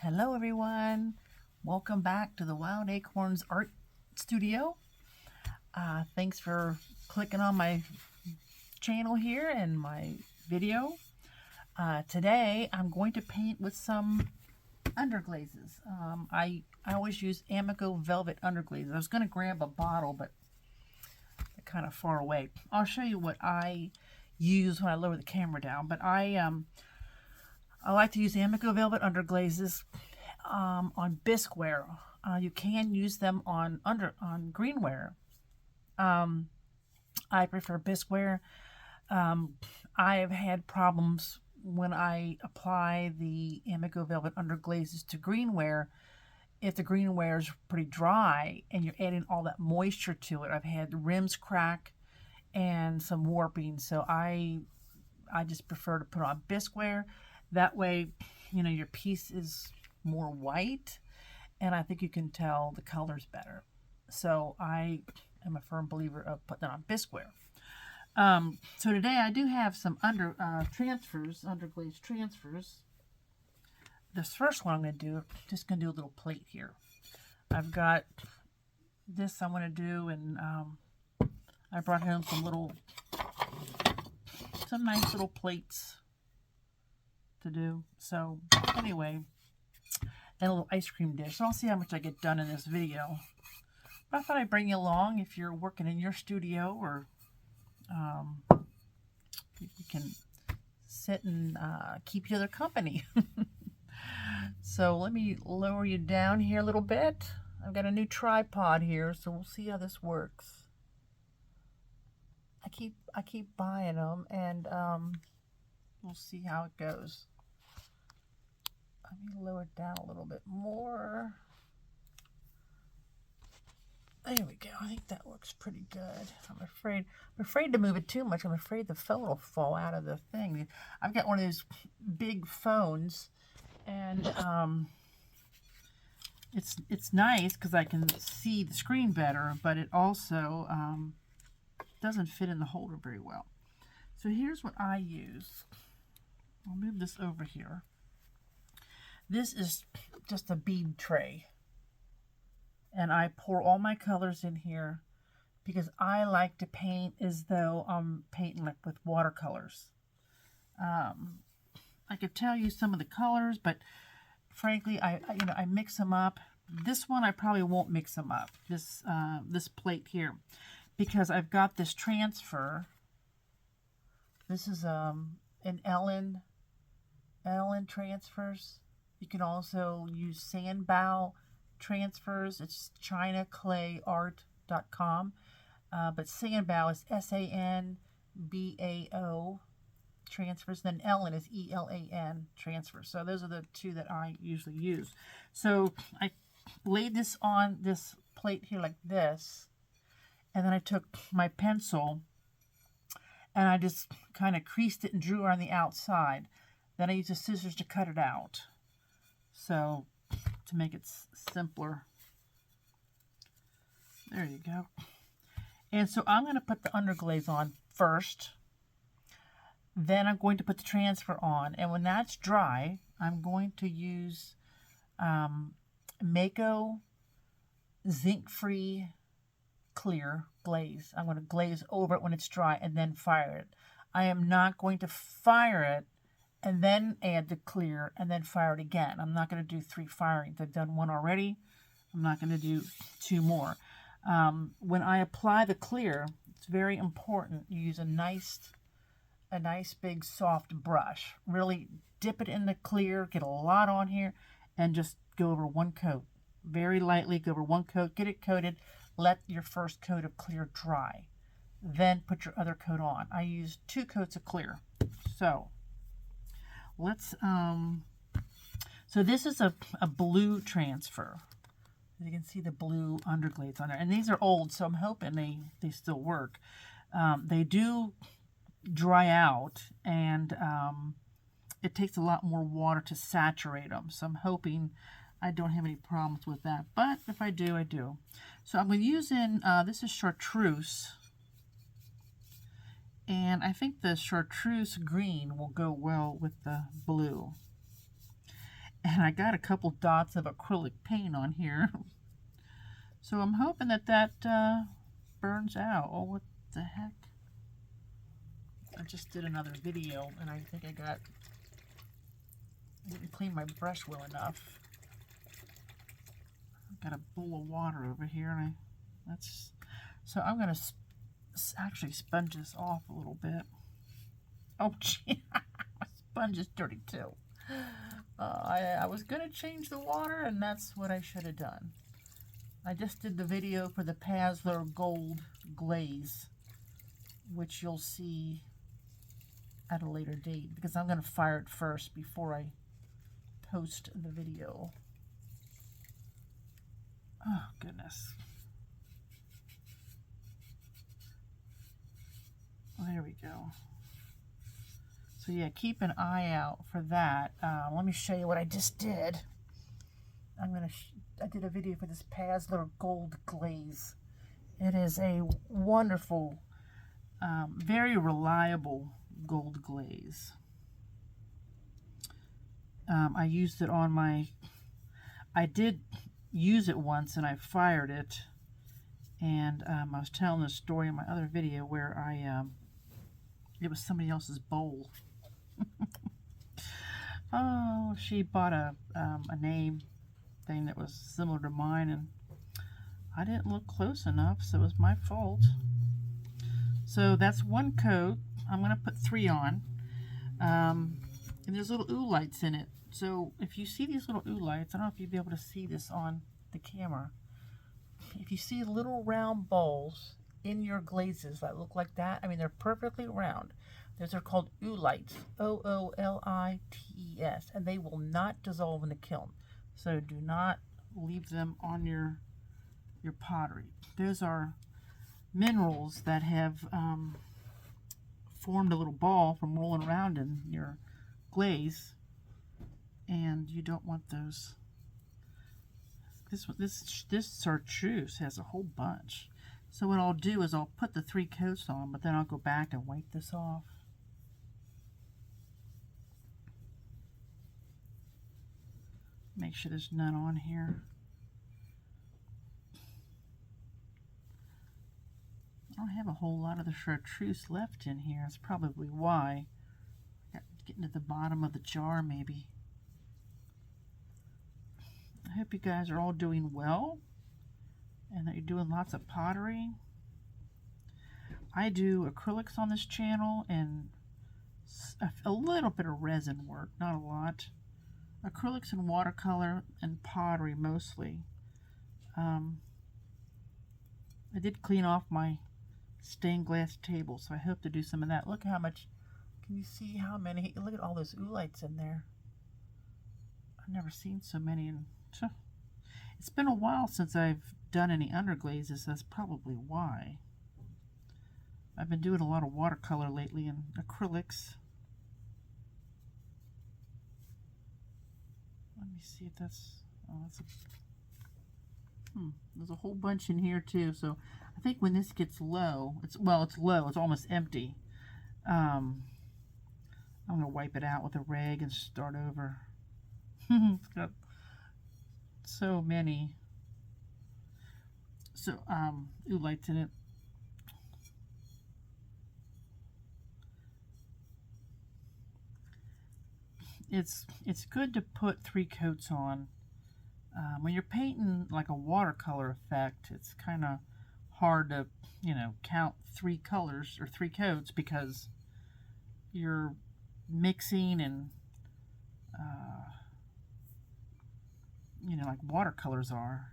Hello everyone, welcome back to the Wild Acorns Art Studio. Thanks for clicking on my channel here and my video. Today I'm going to paint with some underglazes. I always use Amaco Velvet Underglazes. I was going to grab a bottle, but they're kind of far away. I'll show you what I use when I lower the camera down, but I like to use Amaco Velvet Underglazes on Bisqueware. You can use them on greenware. I prefer Bisqueware. I have had problems when I apply the Amaco Velvet Underglazes to greenware. If the greenware is pretty dry and you're adding all that moisture to it, I've had the rims crack and some warping. So I just prefer to put on Bisqueware. That way, you know, your piece is more white, and I think you can tell the colors better. So I am a firm believer of putting it on Bisqueware. So today I do have some underglaze transfers. This first one I'm going to do, just going to do a little plate here. I've got this I'm going to do, and I brought home some nice little plates to do. So anyway, and a little ice cream dish. So I'll see how much I get done in this video. But I thought I'd bring you along if you're working in your studio, or you can sit and keep each other company. So let me lower you down here a little bit. I've got a new tripod here, so we'll see how this works. I keep buying them, and we'll see how it goes. Let me lower it down a little bit more. There we go. I think that looks pretty good. I'm afraid to move it too much. I'm afraid the phone will fall out of the thing. I've got one of those big phones, and it's nice because I can see the screen better, but it also doesn't fit in the holder very well. So here's what I use. I'll move this over here. This is just a bead tray, and I pour all my colors in here because I like to paint as though I'm painting like with watercolors. I could tell you some of the colors, but frankly, I mix them up. This one I probably won't mix them up. This plate here, because I've got this transfer. This is an Ellen transfers. You can also use sandbow transfers. It's chinaclayart.com. But sandbow is SANBAO transfers. Then Ellen is ELAN transfers. So those are the two that I usually use. So I laid this on this plate here like this. And then I took my pencil and I just kind of creased it and drew around the outside. Then I used the scissors to cut it out. So, to make it simpler. There you go. And so I'm going to put the underglaze on first. Then I'm going to put the transfer on. And when that's dry, I'm going to use Amaco zinc-free clear glaze. I'm going to glaze over it when it's dry and then fire it. I am not going to fire it and then add the clear, and then fire it again. I'm not going to do 3 firings. I've done 1 already. I'm not going to do 2 more. When I apply the clear, it's very important you use a nice big soft brush. Really dip it in the clear, get a lot on here, and just go over 1 coat. Very lightly go over 1 coat, get it coated, let your first coat of clear dry. Then put your other coat on. I use 2 coats of clear. So let's so this is a blue transfer. You can see the blue underglaze on there, and these are old, so I'm hoping they still work. They do dry out, and it takes a lot more water to saturate them, so I'm hoping I don't have any problems with that, but if I do, I do. So I'm going to use this is chartreuse. And I think the chartreuse green will go well with the blue. And I got a couple dots of acrylic paint on here. So I'm hoping that that burns out. Oh, what the heck? I just did another video and I think I didn't clean my brush well enough. I've got a bowl of water over here and so I'm going to actually sponge this off a little bit. Oh, gee, my sponge is dirty too. I was going to change the water, and that's what I should have done. I just did the video for the Bisqueware Gold Glaze, which you'll see at a later date, because I'm going to fire it first before I post the video. Oh, goodness. Well, there we go. So yeah, keep an eye out for that. Let me show you what I just did. I did a video for this Bisqueware Gold Glaze. It is a wonderful, very reliable gold glaze. I used it on I did use it once and I fired it. And I was telling a story in my other video where it was somebody else's bowl. Oh, she bought a name thing that was similar to mine, and I didn't look close enough, so it was my fault. So that's one coat. I'm going to put 3 on. And there's little oolites in it. So if you see these little oolites, I don't know if you'll be able to see this on the camera. If you see little round balls in your glazes that look like that, I mean, they're perfectly round. Those are called oolites, O-O-L-I-T-E-S, and they will not dissolve in the kiln. So do not leave them on your pottery. Those are minerals that have formed a little ball from rolling around in your glaze, and you don't want those. This chartreuse has a whole bunch. So what I'll do is I'll put the 3 coats on, but then I'll go back and wipe this off. Make sure there's none on here. I don't have a whole lot of the chartreuse left in here. That's probably why. Getting to the bottom of the jar, maybe. I hope you guys are all doing well and that you're doing lots of pottery. I do acrylics on this channel and a little bit of resin work, not a lot. Acrylics and watercolor and pottery mostly. I did clean off my stained glass table, so I hope to do some of that. Look how much, can you see how many? Look at all those oolites in there. I've never seen so many. It's been a while since I've done any underglazes. That's probably why. I've been doing a lot of watercolor lately and acrylics. Let me see if that's, oh, that's there's a whole bunch in here too. So I think when this gets low, it's low, it's almost empty. I'm gonna wipe it out with a rag and start over. It's got so many. So oolites in it. It's good to put 3 coats on. When you're painting like a watercolor effect, it's kind of hard to, you know, count 3 colors or 3 coats because you're mixing and, you know, like watercolors are.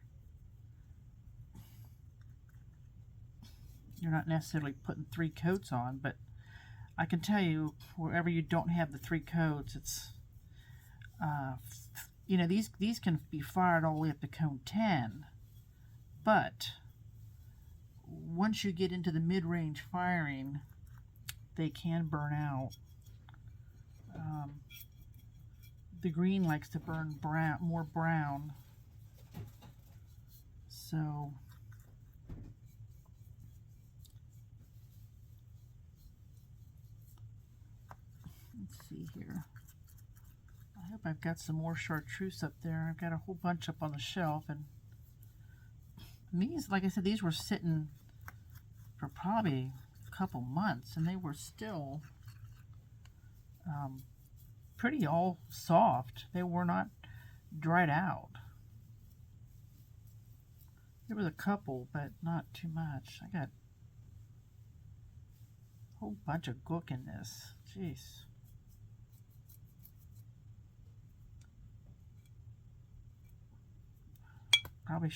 You're not necessarily putting 3 coats on, but I can tell you, wherever you don't have the 3 coats, it's, you know, these can be fired all the way up to cone 10, but once you get into the mid-range firing, they can burn out. The green likes to burn brown, more brown, so let's see here. I hope I've got some more chartreuse up there. I've got a whole bunch up on the shelf, and these, like I said, these were sitting for probably a couple months, and they were still pretty all soft. They were not dried out. There was a couple, but not too much. I got a whole bunch of gook in this. Jeez. Probably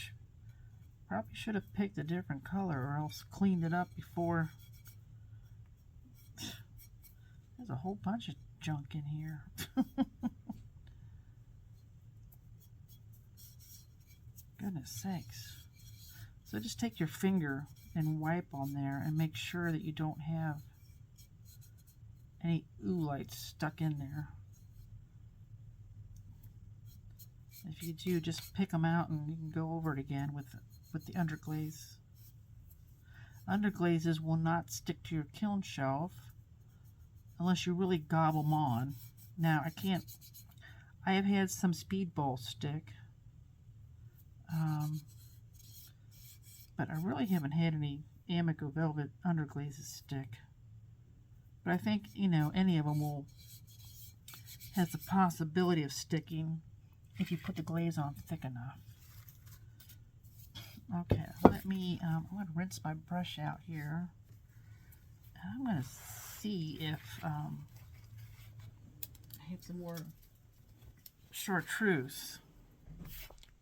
should have picked a different color, or else cleaned it up before. There's a whole bunch of junk in here. Goodness sakes. So just take your finger and wipe on there and make sure that you don't have any oolites stuck in there. If you do, just pick them out and you can go over it again with the underglaze. Underglazes will not stick to your kiln shelf unless you really gobble them on. Now, I have had some speedball stick, but I really haven't had any Amaco Velvet Underglazes stick. But I think, you know, any of them has the possibility of sticking if you put the glaze on thick enough. Okay, let me, I'm going to rinse my brush out here. I'm going to see if I have some more chartreuse.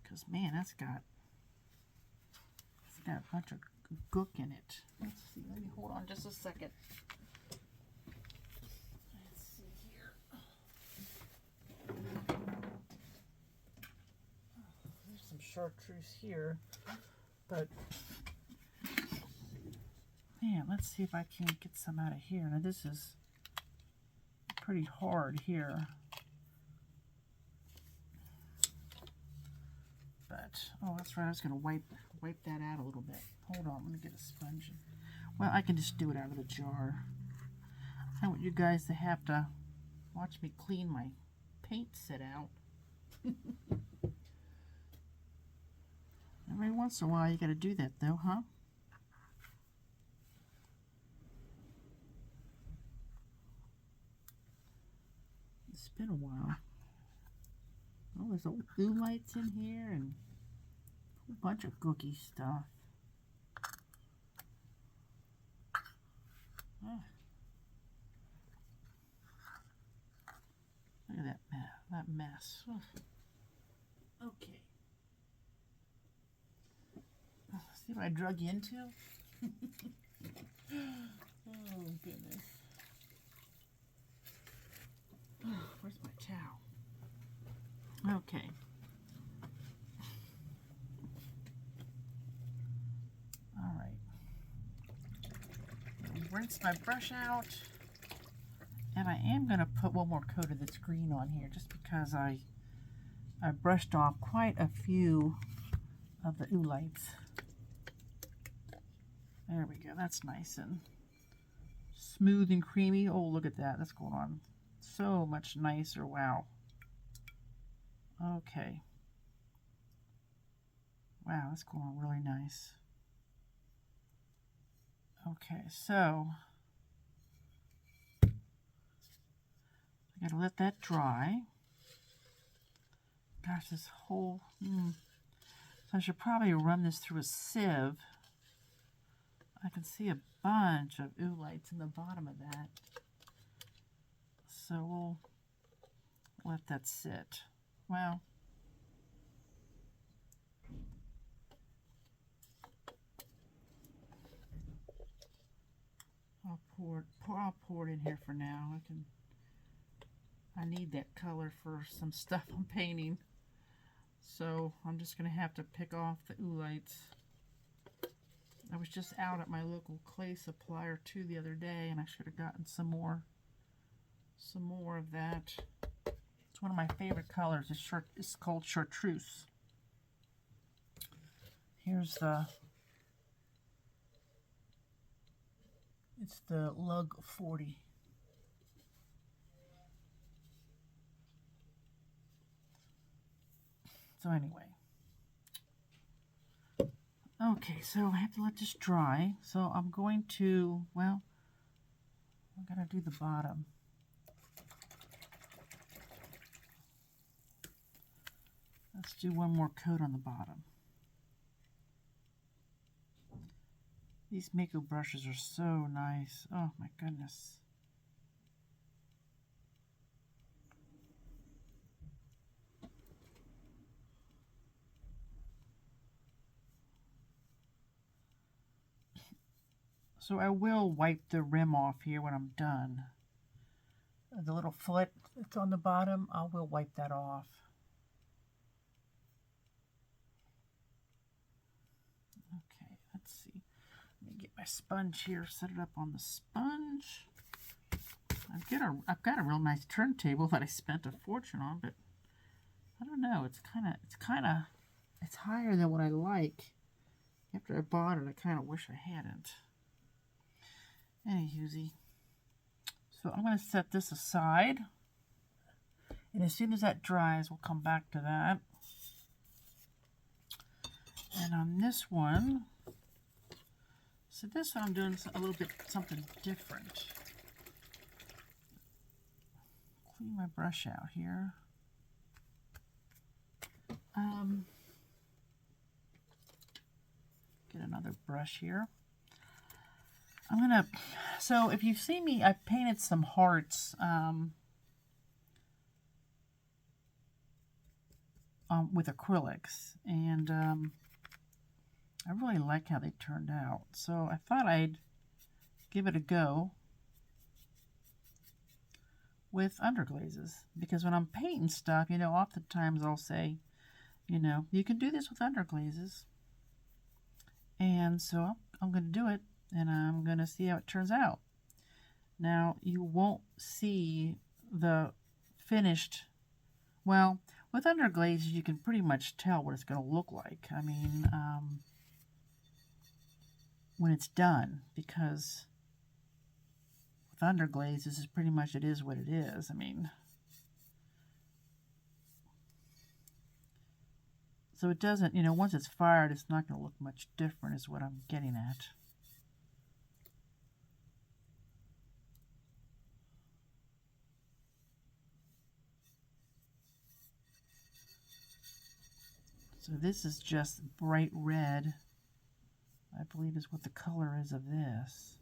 Because, man, it's got a bunch of gook in it. Let's see, let me hold on just a second. Let's see here. There's some chartreuse here, but man, let's see if I can't get some out of here. Now this is pretty hard here, but oh, that's right. I was going to wipe that out a little bit. Hold on, let me get a sponge. Well, I can just do it out of the jar. I want you guys to have to watch me clean my paint set out. Every once in a while, you got to do that, though, huh? It's been a while. Oh, there's old blue lights in here and a whole bunch of gooky stuff. Oh. Look at that mess. Oh. Okay. See what I drug you into? Oh, goodness. Oh, where's my towel? Okay. All right. Rinse my brush out. And I am going to put one more coat of this green on here just because I brushed off quite a few of the oolites. There we go. That's nice and smooth and creamy. Oh, look at that. That's going on so much nicer. Wow. Okay. Wow, that's going on really nice. Okay, so I gotta let that dry. Gosh, this whole... So I should probably run this through a sieve. I can see a bunch of oolites in the bottom of that. So we'll let that sit. Well, I'll pour it in here for now. I need that color for some stuff I'm painting. So I'm just going to have to pick off the oolites. I was just out at my local clay supplier too the other day, and I should have gotten some more of that. It's one of my favorite colors. It's called chartreuse. Here's it's the Lug 40. So anyway. Okay, so I have to let this dry. So I'm going to, well, I'm going to do the bottom. Let's do one more coat on the bottom. These Mako brushes are so nice. Oh my goodness. So I will wipe the rim off here when I'm done. The little foot that's on the bottom, I will wipe that off. Okay, let's see. Let me get my sponge here, set it up on the sponge. I've got a real nice turntable that I spent a fortune on, but I don't know, it's higher than what I like. After I bought it, I kind of wish I hadn't. Anywho, so I'm going to set this aside, and as soon as that dries, we'll come back to that. And on this one, so this one I'm doing a little bit something different. Clean my brush out here. Get another brush here. I'm gonna, so if you see me, I painted some hearts with acrylics, and I really like how they turned out. So I thought I'd give it a go with underglazes, because when I'm painting stuff, you know, oftentimes I'll say, you know, you can do this with underglazes. And so I'm going to do it, and I'm going to see how it turns out. Now, you won't see the finished, well, with underglazes, you can pretty much tell what it's going to look like. I mean, when it's done, because with underglazes, is pretty much it is what it is. I mean, so it doesn't, you know, once it's fired, it's not going to look much different is what I'm getting at. So this is just bright red, I believe is what the color is of this.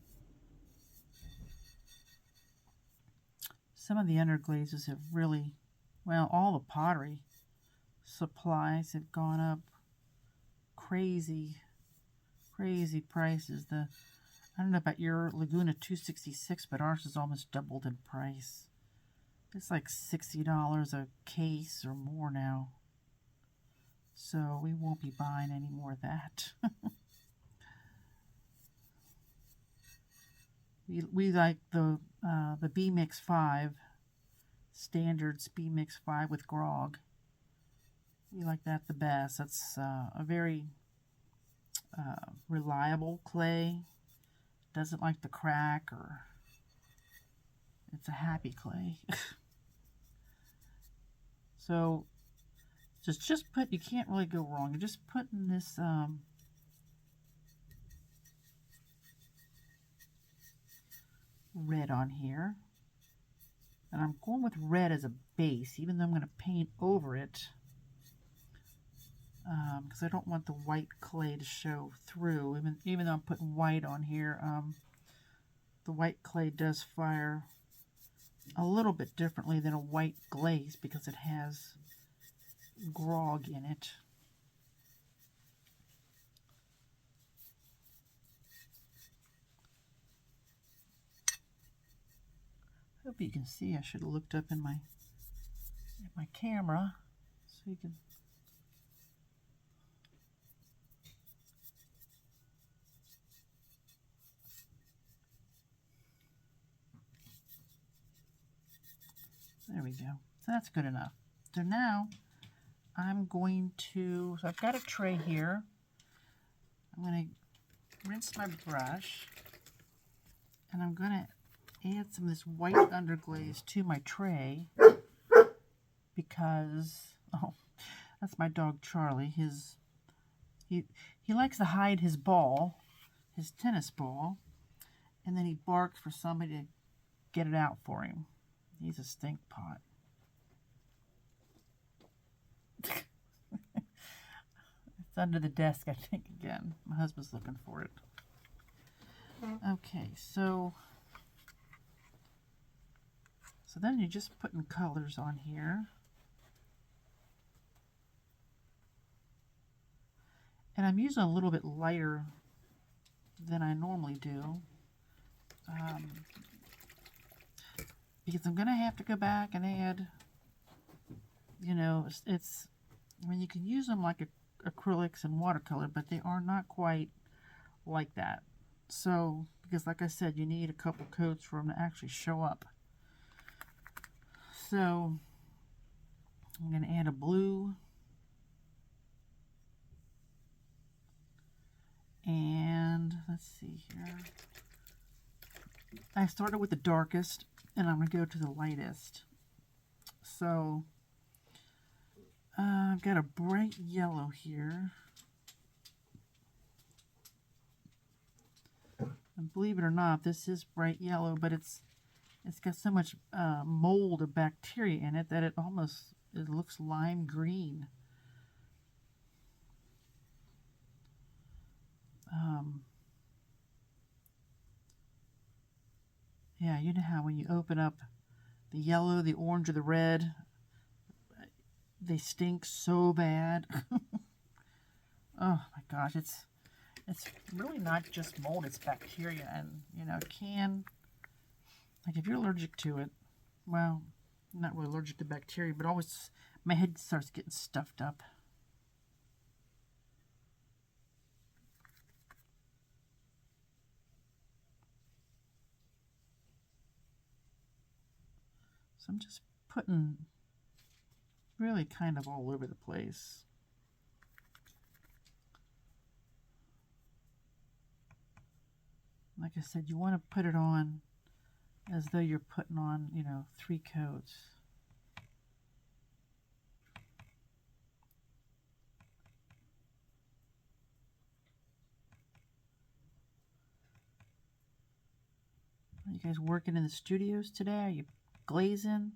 Some of the underglazes have really, well, all the pottery supplies have gone up crazy prices. I don't know about your Laguna 266, but ours is almost doubled in price. It's like $60 a case or more now. So we won't be buying any more of that. we like the B-Mix 5, standards B-Mix 5 with grog. We like that the best. That's a very reliable clay. Doesn't like to crack, or it's a happy clay. So just put, you can't really go wrong. You're just putting this red on here. And I'm going with red as a base, even though I'm going to paint over it. Because I don't want the white clay to show through. Even though I'm putting white on here, the white clay does fire a little bit differently than a white glaze because it has grog in it. Hope you can see. I should have looked up in my camera so you can. There we go. So that's good enough. So now I'm going to, so I've got a tray here. I'm going to rinse my brush, and I'm going to add some of this white underglaze to my tray because, That's my dog Charlie. He likes to hide his ball, his tennis ball, and then he barks for somebody to get it out for him. He's a stink pot. It's under the desk, I think, again. My husband's looking for it. Okay, so then you're just putting colors on here. And I'm using a little bit lighter than I normally do. Because I'm going to have to go back and add, you know, I mean, you can use them like acrylics and watercolor, but they are not quite like that. So, because like I said, you need a couple coats for them to actually show up. So, I'm going to add a blue. And let's see here. I started with the darkest, and I'm going to go to the lightest. So, I've got a bright yellow here. And believe it or not, this is bright yellow, but it's got so much mold or bacteria in it that it looks lime green. Yeah, you know how when you open up the yellow, the orange, or the red, they stink so bad. Oh my gosh, it's really not just mold, it's bacteria, and you know, it can, like if you're allergic to it, well, I'm not really allergic to bacteria, but always my head starts getting stuffed up. So I'm just putting really kind of all over the place. Like I said, you want to put it on as though you're putting on, you know, 3 coats. Are you guys working in the studios today? Are you glazing?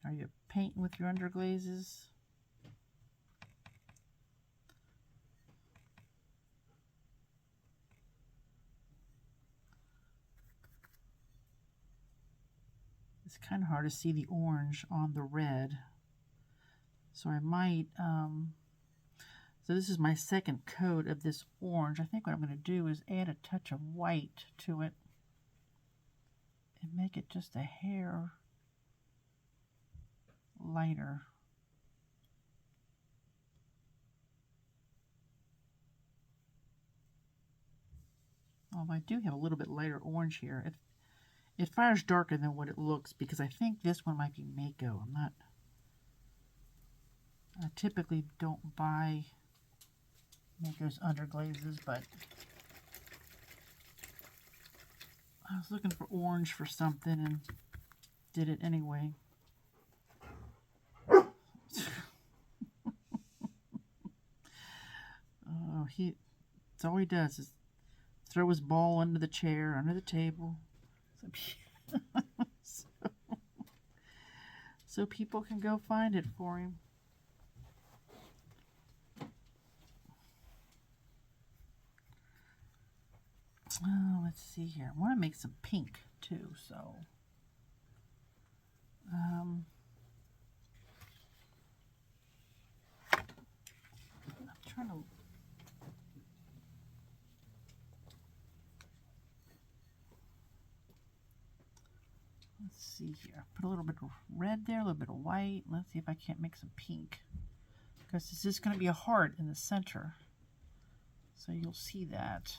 Are you painting with your underglazes? It's kind of hard to see the orange on the red. So I might, so this is my second coat of this orange. I think what I'm going to do is add a touch of white to it and make it just a hair lighter. Although I do have a little bit lighter orange here. It fires darker than what it looks because I think this one might be Mako. I typically don't buy Mako's Underglazes, but I was looking for orange for something and did it anyway. Oh, it's all he does is throw his ball under the chair, under the table. So people can go find it for him. Oh, let's see here. I want to make some pink too, so I'm trying to. Let's see here. Put a little bit of red there, a little bit of white. Let's see if I can't make some pink. Because this is going to be a heart in the center. So you'll see that.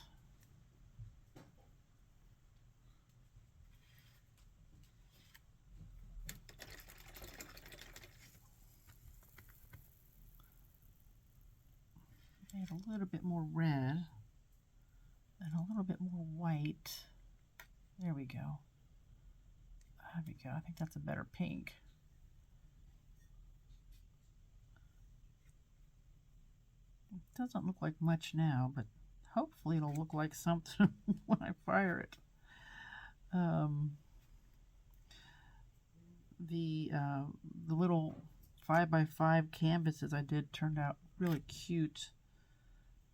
Add a little bit more red and a little bit more white. There we go. There we go. I think that's a better pink. Doesn't look like much now, but hopefully it'll look like something when I fire it. The little 5x5 canvases I did turned out really cute.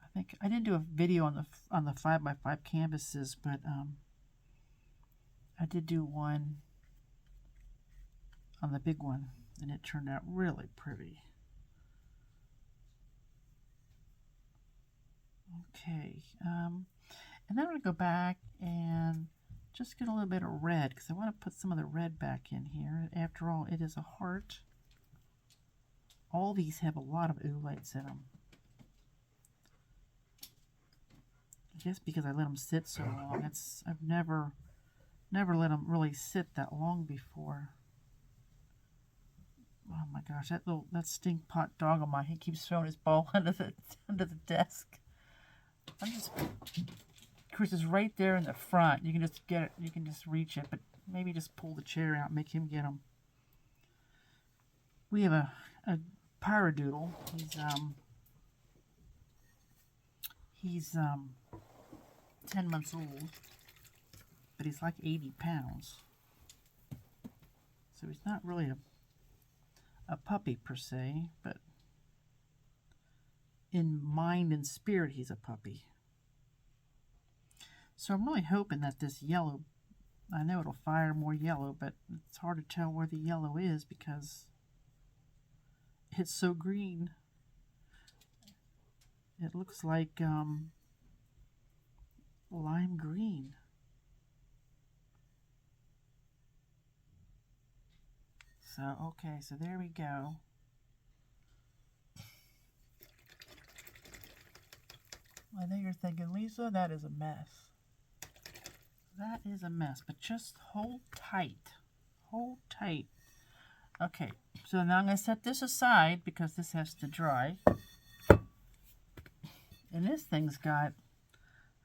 I think I didn't do a video on the 5x5 canvases, but I did do one on the big one, and it turned out really pretty. Okay, and then I'm going to go back and just get a little bit of red, because I want to put some of the red back in here. After all, it is a heart. All these have a lot of oolites in them. I guess because I let them sit so long. I've never let them really sit that long before. Oh my gosh, that stink pot dog of mine, he keeps throwing his ball under the desk. Of course, it's right there in the front. You can just get it. You can just reach it, but maybe just pull the chair out and make him get them. We have a Pyrodoodle. He's 10 months old, but he's like 80 pounds. So he's not really a puppy per se, but in mind and spirit, he's a puppy. So I'm really hoping that this yellow, I know it'll fire more yellow, but it's hard to tell where the yellow is because it's so green. It looks like lime green. So, okay, so there we go. I know you're thinking, Lisa, that is a mess. That is a mess, but just hold tight. Hold tight. Okay, so now I'm going to set this aside because this has to dry. And this thing's got,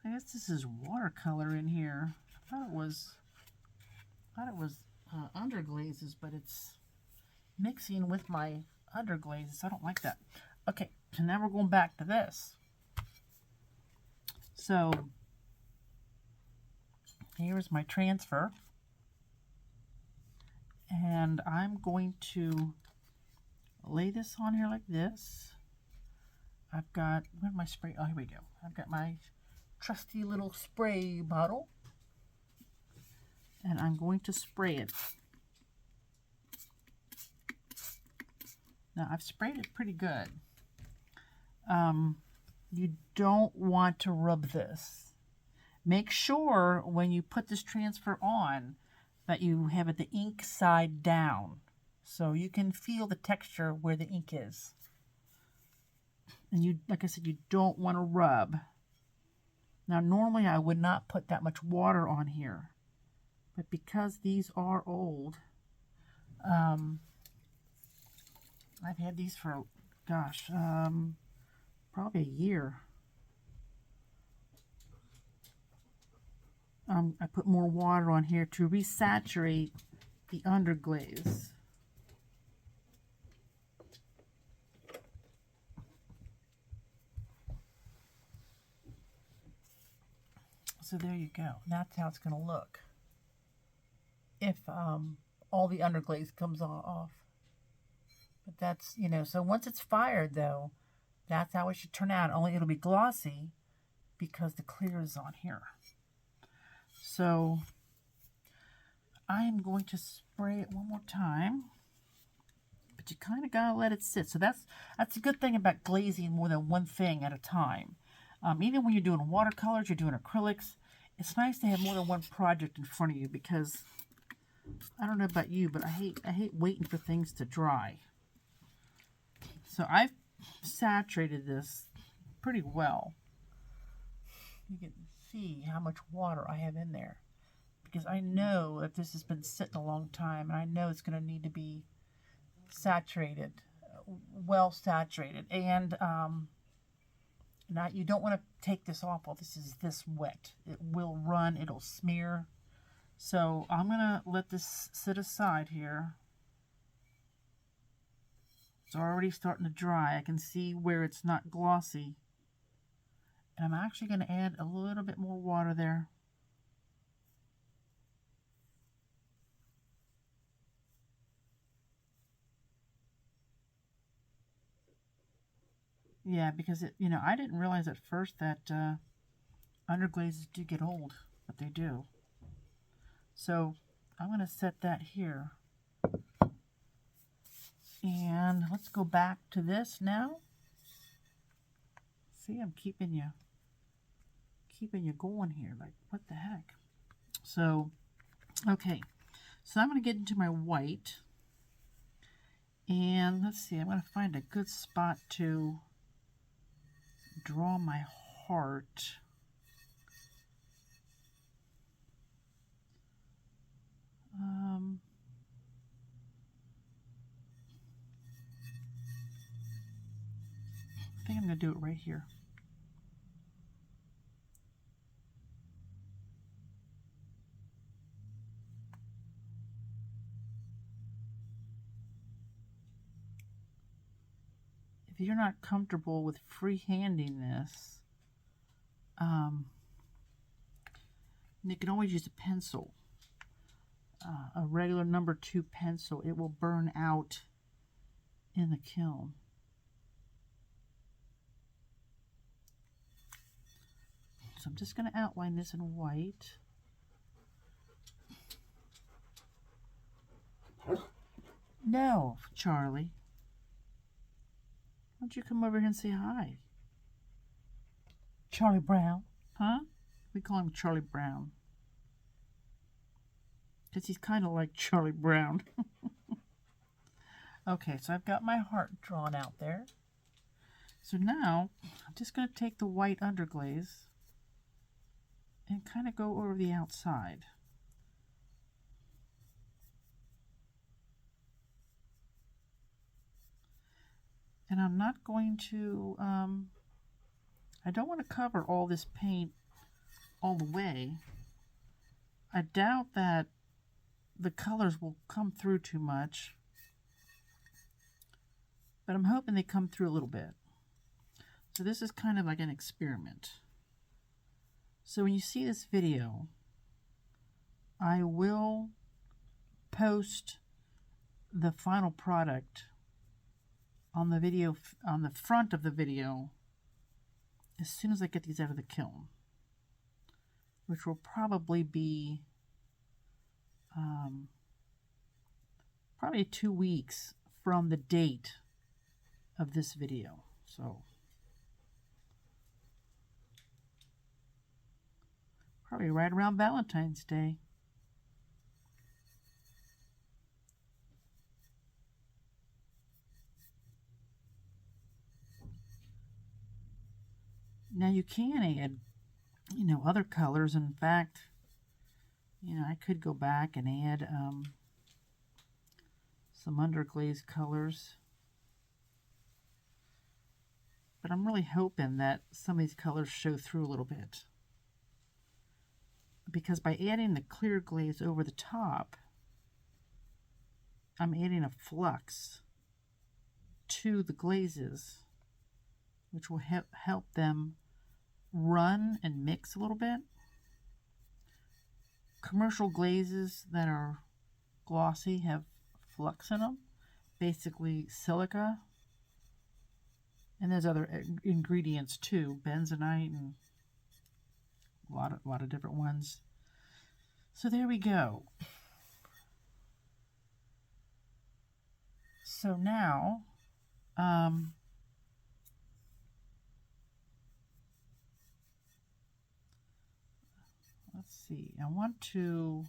I guess this is watercolor in here. I thought it was Underglazes, but it's mixing with my Underglazes. I don't like that. Okay, so now we're going back to this. So here's my transfer, and I'm going to lay this on here like this. I've got, where's my spray? Oh, here we go. I've got my trusty little spray bottle, and I'm going to spray it. Now, I've sprayed it pretty good. You don't want to rub this. Make sure when you put this transfer on that you have it the ink side down so you can feel the texture where the ink is. And you, like I said, you don't want to rub. Now, normally I would not put that much water on here, but because these are old, I've had these for, gosh, probably a year. I put more water on here to resaturate the underglaze. So there you go. That's how it's going to look if all the underglaze comes off. But that's, you know, so once it's fired, though, that's how it should turn out. Only it'll be glossy because the clear is on here. So I am going to spray it one more time. But you kind of got to let it sit. So that's a good thing about glazing more than one thing at a time. Even when you're doing watercolors, you're doing acrylics, it's nice to have more than one project in front of you because I don't know about you, but I hate waiting for things to dry. So I've saturated this pretty well. You can see how much water I have in there because I know that this has been sitting a long time and I know it's going to need to be saturated, well saturated. And now you don't want to take this off while this is this wet. It will run, it'll smear. So I'm going to let this sit aside here. It's already starting to dry. I can see where it's not glossy. And I'm actually going to add a little bit more water there. Yeah, because it, I didn't realize at first that underglazes do get old, but they do. So I'm going to set that here. And let's go back to this now. See, I'm keeping you going here. Like, what the heck? So, okay. So I'm going to get into my white. And let's see, I'm going to find a good spot to draw my heart. I think I'm going to do it right here. If you're not comfortable with freehanding this, you can always use a pencil, a regular number 2 pencil. It will burn out in the kiln. So I'm just going to outline this in white. No, Charlie. Why don't you come over here and say hi? Charlie Brown. Huh? We call him Charlie Brown. Because he's kind of like Charlie Brown. Okay, so I've got my heart drawn out there. So now, I'm just going to take the white underglaze and kind of go over the outside. And I'm not going to, I don't want to cover all this paint all the way. I doubt that the colors will come through too much, but I'm hoping they come through a little bit. So this is kind of like an experiment. So when you see this video, I will post the final product on the video, on the front of the video, as soon as I get these out of the kiln, which will probably be probably 2 weeks from the date of this video. So probably right around Valentine's Day. Now you can add, other colors. In fact, I could go back and add some underglaze colors. But I'm really hoping that some of these colors show through a little bit. Because by adding the clear glaze over the top, I'm adding a flux to the glazes, which will help them run and mix a little bit. Commercial glazes that are glossy have flux in them, basically silica, and there's other ingredients too, bentonite and a lot of different ones. So there we go. So now let's see, I want to,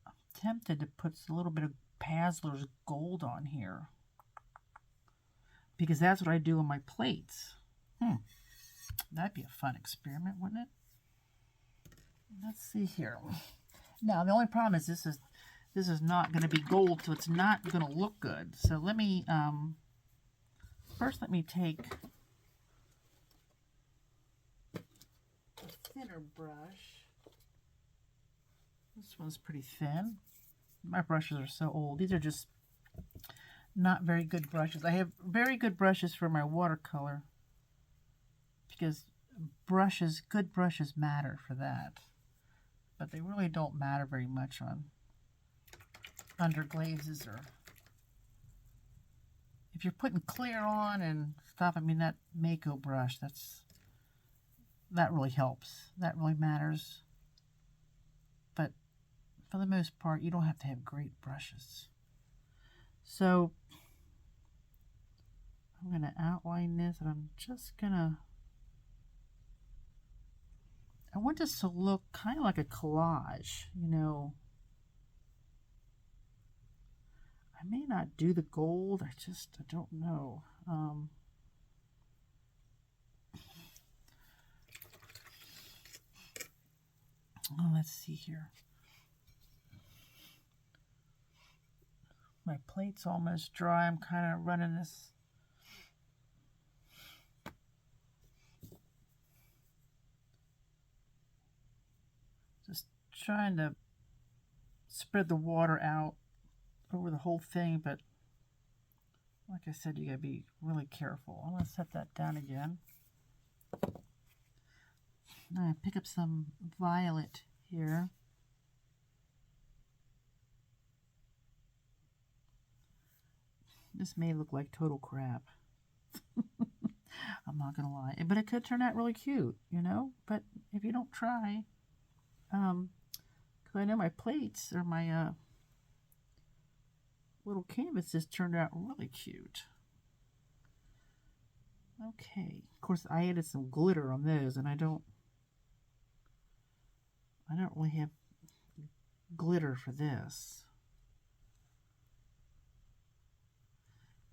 I'm tempted to put a little bit of Pazzler's Gold on here, because that's what I do on my plates. That'd be a fun experiment, wouldn't it? Let's see here. Now the only problem is this is not going to be gold, so it's not going to look good. So let me first let me take a thinner brush. This one's pretty thin. My brushes are so old. These are just not very good brushes. I have very good brushes for my watercolor because brushes, good brushes matter for that. But they really don't matter very much on Underglazes, or if you're putting clear on and stuff. I mean, that Amaco brush, that really helps. That really matters. But for the most part, you don't have to have great brushes. So I'm going to outline this, and I'm just going to, I want this to look kind of like a collage, you know. I may not do the gold. I don't know. Oh, let's see here. My plate's almost dry. I'm kind of running this. Just trying to spread the water out over the whole thing, but like I said, you gotta be really careful. I'm gonna set that down again. I'm gonna pick up some violet here. This may look like total crap. I'm not gonna lie, but it could turn out really cute, you know. But if you don't try, because I know my plates or my little canvases turned out really cute. Okay, of course I added some glitter on those, and I don't really have glitter for this.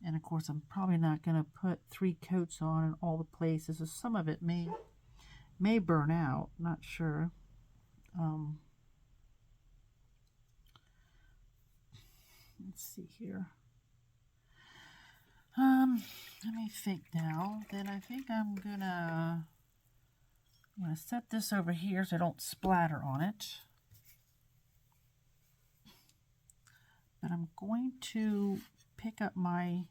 And of course I'm probably not going to put 3 coats on in all the places, so some of it may burn out, not sure. Let's see here. Let me think now. Then I think I'm gonna set this over here so I don't splatter on it. But I'm going to pick up my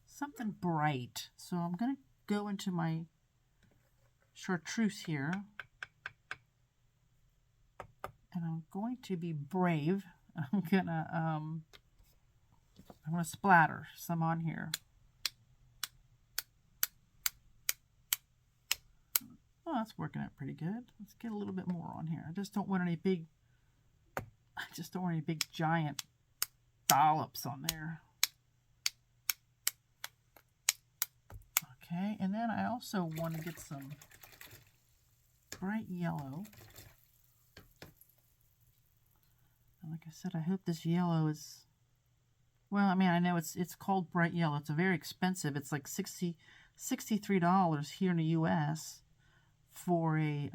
something bright. So I'm gonna go into my chartreuse here, and I'm going to be brave. I'm gonna splatter some on here. Oh, that's working out pretty good. Let's get a little bit more on here. I just don't want any big giant dollops on there. Okay, and then I also want to get some bright yellow. And like I said, I hope this yellow is, well, I mean, I know it's called bright yellow. It's a very expensive. It's like $63 here in the U.S. for a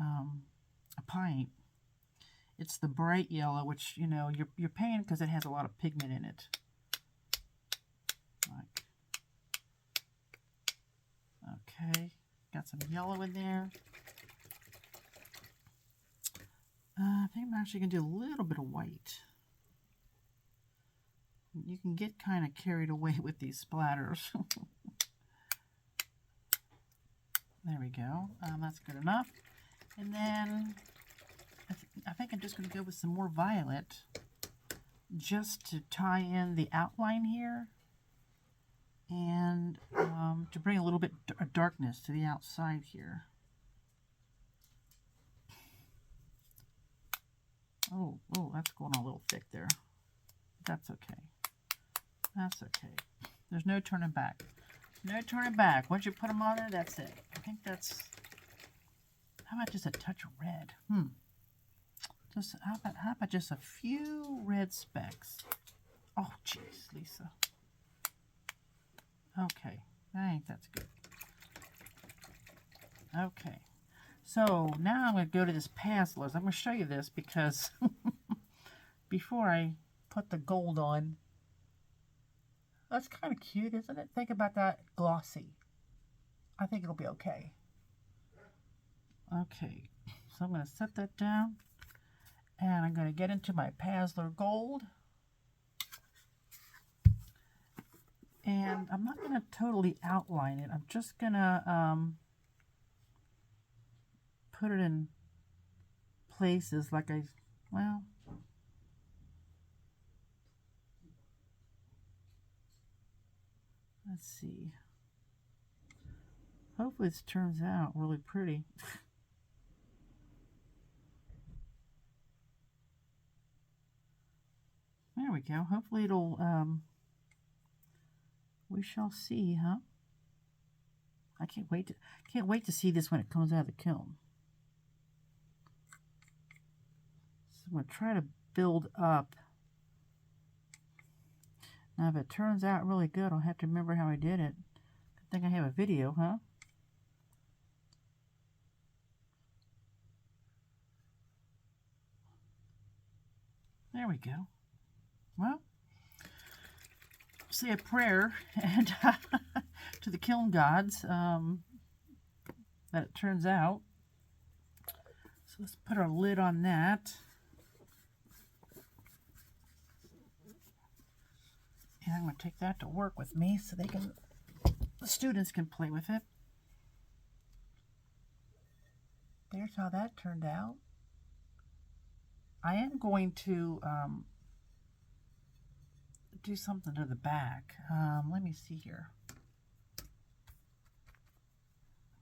pint. It's the bright yellow, which, you know, you're paying because it has a lot of pigment in it. Like, okay, got some yellow in there. I think I'm actually going to do a little bit of white. You can get kind of carried away with these splatters. There we go. That's good enough. And then I think I'm just going to go with some more violet just to tie in the outline here and to bring a little bit of darkness to the outside here. Oh, that's going on a little thick there. That's okay. That's okay. There's no turning back. No turning back. Once you put them on there, that's it. I think that's, how about just a touch of red? Just, how about just a few red specks? Oh, jeez, Lisa. Okay, I think that's good. Okay, so now I'm going to go to this Paslers. I'm going to show you this because before I put the gold on, that's kind of cute, isn't it? Think about that, glossy. I think it'll be okay. Okay, so I'm going to set that down, and I'm going to get into my Paslers Gold. And I'm not going to totally outline it. I'm just going to put it in places like well, let's see. Hopefully this turns out really pretty. There we go. Hopefully it'll, we shall see, huh? I can't wait to see this when it comes out of the kiln. So I'm going to try to build up. Now if it turns out really good, I'll have to remember how I did it. Good thing I have a video, huh? There we go. Well, say a prayer and to the kiln gods that it turns out. So let's put our lid on that. And I'm going to take that to work with me so the students can play with it. There's how that turned out. I am going to do something to the back. Let me see here.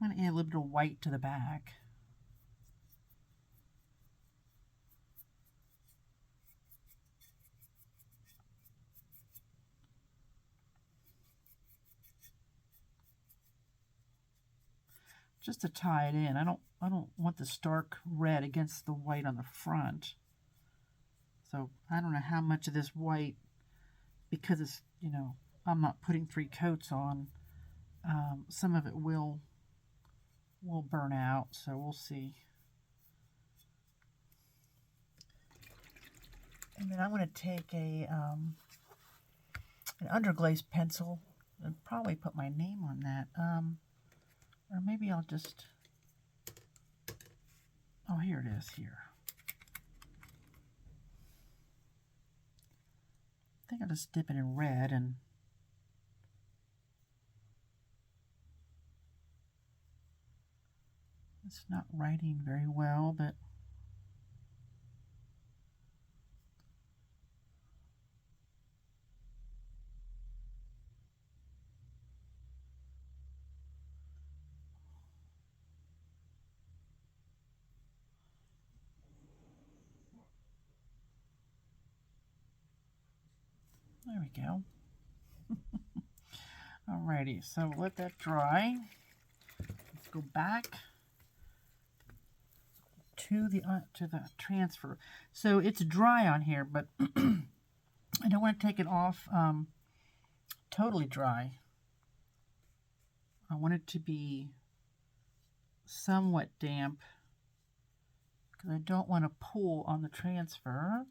I'm going to add a little bit of white to the back. Just to tie it in. I don't want the stark red against the white on the front. So I don't know how much of this white, because it's, you know, I'm not putting 3 coats on, some of it will burn out, so we'll see. And then I'm going to take an Underglaze pencil and probably put my name on that. Or maybe I'll just, oh, here it is here. I think I'll just dip it in red and it's not writing very well, but there we go. Alrighty, so let that dry. Let's go back to the transfer. So it's dry on here, but I don't want to take it off totally dry. I want it to be somewhat damp because I don't want to pull on the transfer.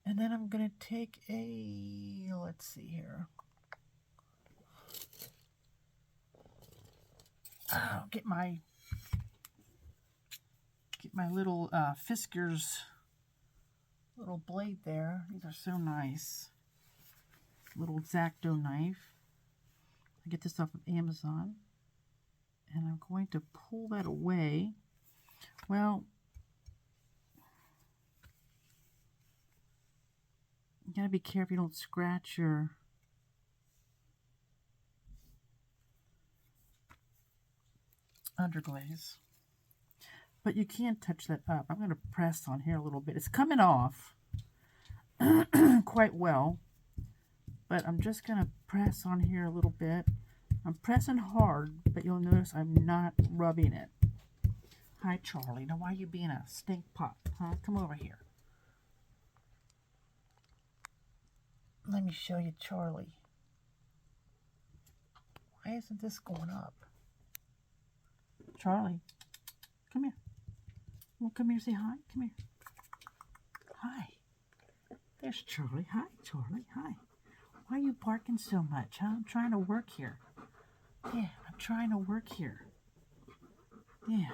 And then I'm going to take a, let's see here. Get my little Fiskars little blade there. These are so nice. Little X-Acto knife. I get this off of Amazon. And I'm going to pull that away. Well, you gotta be careful you don't scratch your underglaze. But you can't touch that up. I'm going to press on here a little bit. It's coming off quite well. But I'm just going to press on here a little bit. I'm pressing hard, but you'll notice I'm not rubbing it. Hi, Charlie. Now, why are you being a stink pot? Huh? Come over here. Let me show you Charlie. Why isn't this going up? Charlie, come here. Well, come here, say hi. Come here. Hi. There's Charlie. Hi, Charlie. Hi. Why are you barking so much, huh? I'm trying to work here. Yeah, I'm trying to work here. Yeah.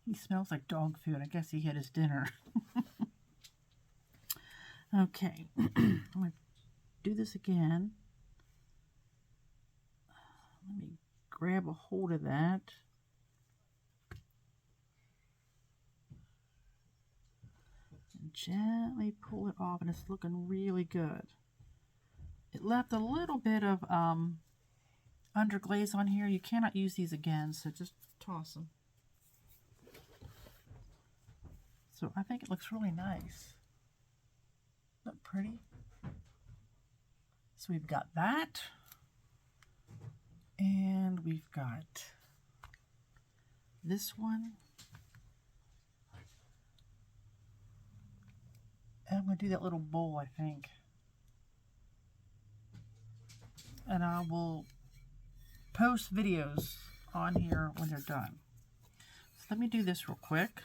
He smells like dog food. I guess he had his dinner. Okay, I'm going to do this again. Let me grab a hold of that. And gently pull it off, and it's looking really good. It left a little bit of underglaze on here. You cannot use these again, so just toss them. So I think it looks really nice. Look pretty. So we've got that. And we've got this one. And I'm going to do that little bowl, I think. And I will post videos on here when they're done. So let me do this real quick.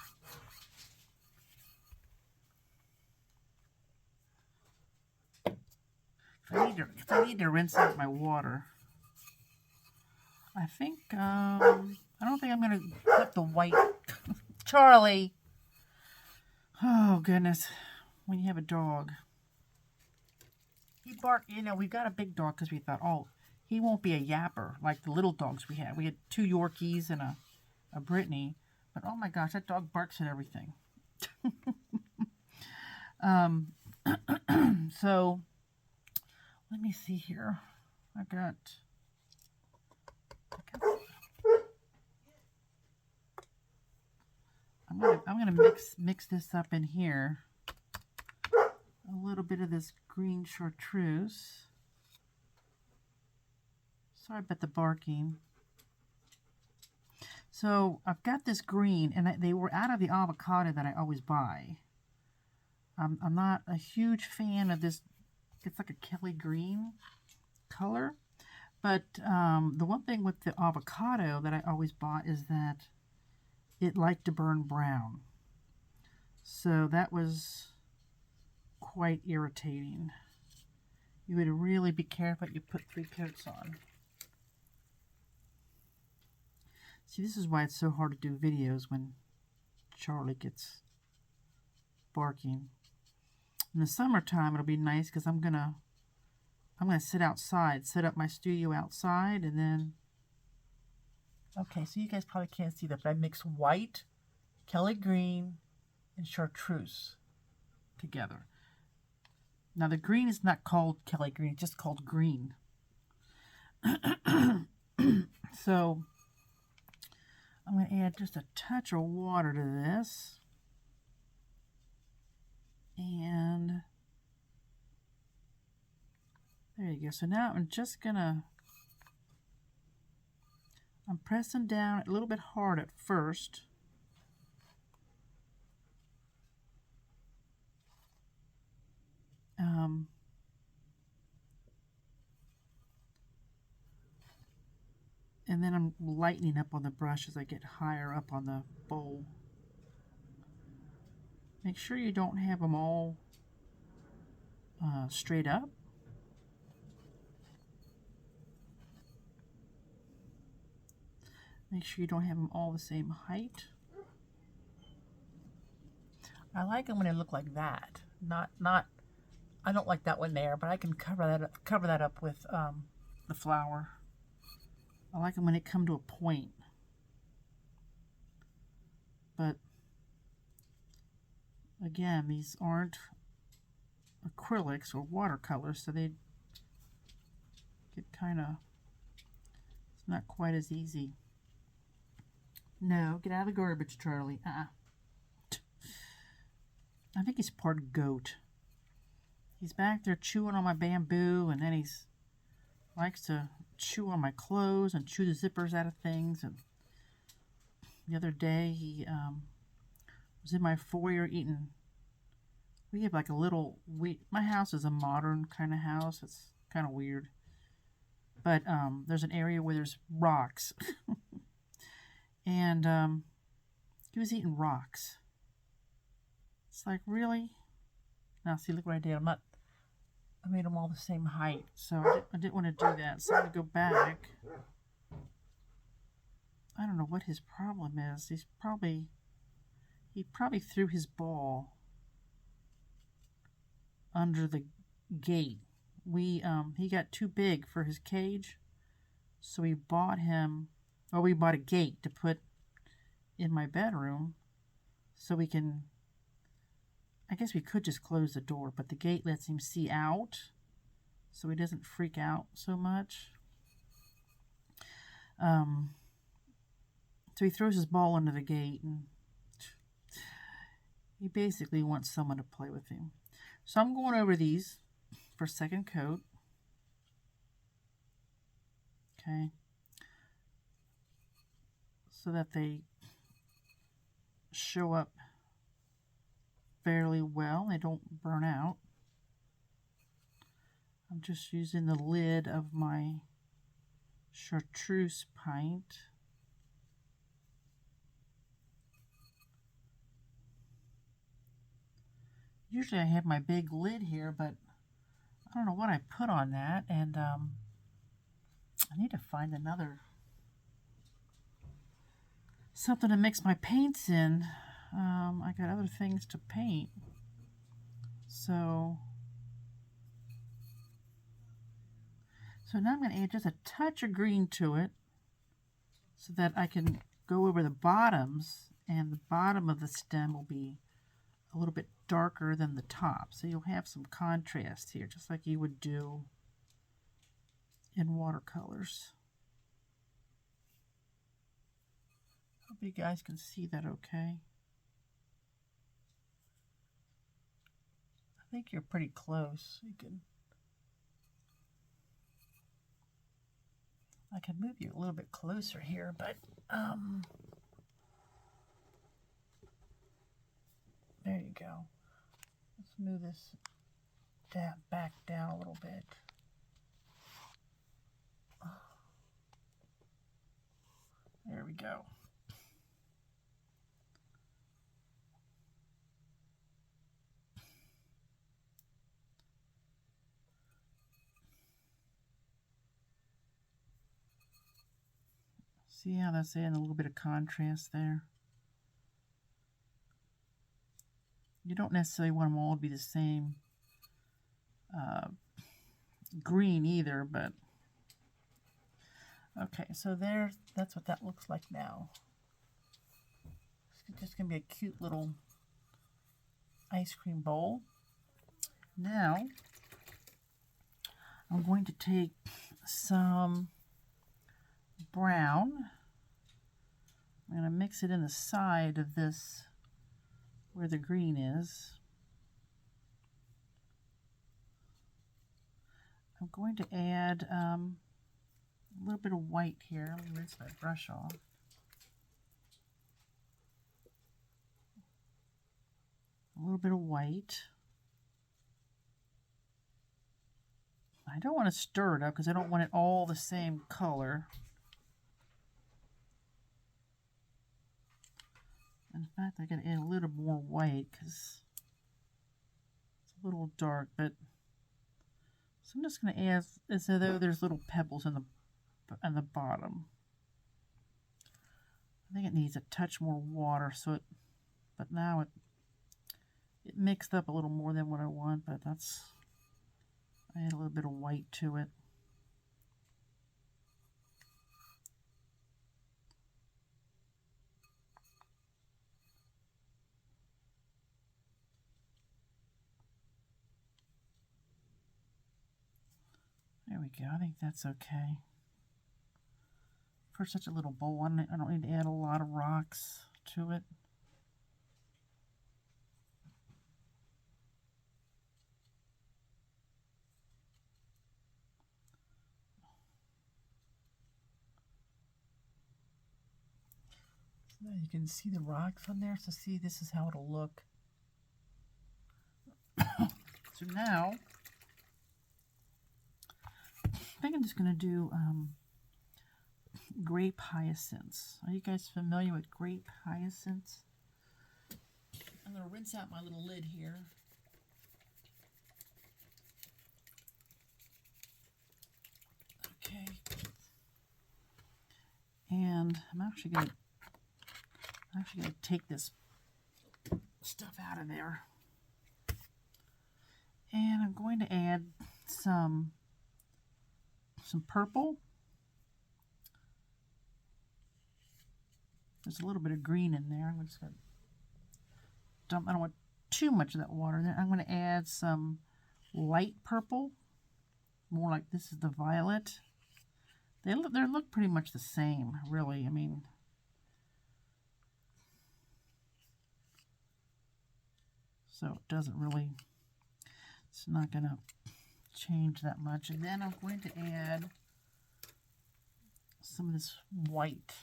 I need to rinse out my water. I think, I don't think I'm going to put the white. Charlie! Oh, goodness. When you have a dog. He barked, you know, we've got a big dog because we thought, oh, he won't be a yapper like the little dogs we had. We had 2 Yorkies and a Brittany. But, oh, my gosh, that dog barks at everything. So, let me see here. I'm gonna mix this up in here. A little bit of this green chartreuse. Sorry about the barking. So I've got this green, and they were out of the avocado that I always buy. I'm not a huge fan of this. It's like a Kelly green color. But the one thing with the avocado that I always bought is that it liked to burn brown. So that was quite irritating. You would really be careful you put 3 coats on. See, this is why it's so hard to do videos when Charlie gets barking. In the summertime, it'll be nice because I'm gonna sit outside, set up my studio outside, and then. Okay, so you guys probably can't see that, but I mix white, Kelly green, and chartreuse together. Now the green is not called Kelly green; it's just called green. So I'm going to add just a touch of water to this. And there you go. So now I'm just going to, I'm pressing down a little bit hard at first. And then I'm lightening up on the brush as I get higher up on the bowl. Make sure you don't have them all straight up. Make sure you don't have them all the same height. I like them when they look like that. Not. I don't like that one there, but I can cover that up with the flour. I like them when they come to a point. But again, these aren't acrylics or watercolors, so they get kind of, it's not quite as easy. No, get out of the garbage, Charlie. I think he's part goat. He's back there chewing on my bamboo, and then he's likes to chew on my clothes and chew the zippers out of things. And the other day he was in my foyer eating. We have like a little, my house is a modern kind of house. It's kind of weird. But there's an area where there's rocks. And he was eating rocks. It's like, really? Now see, look what I did. I made them all the same height, so I didn't want to do that. So I'm going to go back. I don't know what his problem is. He's probably He probably threw his ball under the gate. He got too big for his cage, so we bought a gate to put in my bedroom so we can, I guess we could just close the door, but the gate lets him see out so he doesn't freak out so much. So he throws his ball under the gate, and he basically wants someone to play with him. So I'm going over these for second coat. Okay. So that they show up fairly well. They don't burn out. I'm just using the lid of my chartreuse pint. Usually I have my big lid here, but I don't know what I put on that, and I need to find something to mix my paints in. I got other things to paint. So now I'm going to add just a touch of green to it so that I can go over the bottoms, and the bottom of the stem will be a little bit darker than the top. So you'll have some contrast here, just like you would do in watercolors. Hope you guys can see that okay. I think you're pretty close. I can move you a little bit closer here, but there you go. Let's move this back down a little bit. There we go. See how that's adding a little bit of contrast there? You don't necessarily want them all to be the same green either, but okay, so that's what that looks like now. It's just going to be a cute little ice cream bowl. Now, I'm going to take some brown. I'm going to mix it in the side of this where the green is. I'm going to add a little bit of white here. Let me rinse my brush off. A little bit of white. I don't want to stir it up because I don't want it all the same color. In fact, I'm going to add a little more white because it's a little dark, but so I'm just going to add as though there's little pebbles on the bottom. I think it needs a touch more water, but now it mixed up a little more than what I want, but I add a little bit of white to it. There we go. I think that's okay. For such a little bowl, I don't need to add a lot of rocks to it. So you can see the rocks on there. So see, this is how it'll look. So now, I think I'm just going to do grape hyacinths. Are you guys familiar with grape hyacinths? I'm going to rinse out my little lid here. Okay. And I'm actually going to take this stuff out of there. And I'm going to add some purple. There's a little bit of green in there. I'm just going to dump. I don't want too much of that water in there. I'm going to add some light purple, more like this is the violet. They look pretty much the same, really. I mean, so it doesn't really, it's not going to change that much. And then I'm going to add some of this white.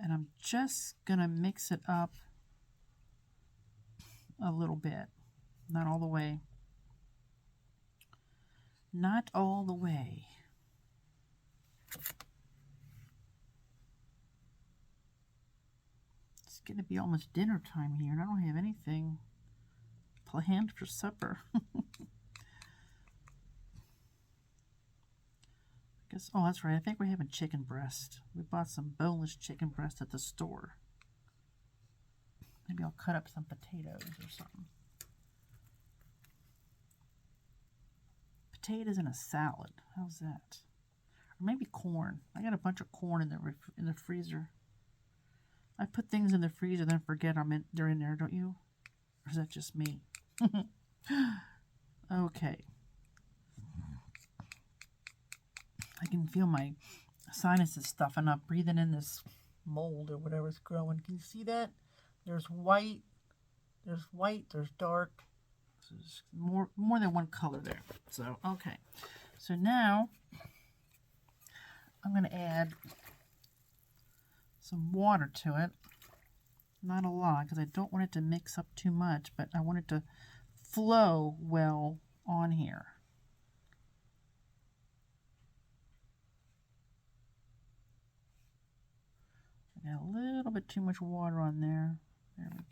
And I'm just going to mix it up a little bit. Not all the way. Not all the way. It's going to be almost dinner time here, and I don't have anything planned for supper. Oh, that's right. I think we're having chicken breast. We bought some boneless chicken breast at the store. Maybe I'll cut up some potatoes or something. Potatoes in a salad. How's that? Or maybe corn. I got a bunch of corn in the freezer. I put things in the freezer, then forget they're in there, don't you? Or is that just me? Okay. I can feel my sinuses stuffing up, breathing in this mold or whatever's growing. Can you see that? There's white, there's dark. So there's more than one color there. So, okay. So now I'm going to add some water to it. Not a lot, because I don't want it to mix up too much, but I want it to flow well on here. I got a little bit too much water on there. There we go.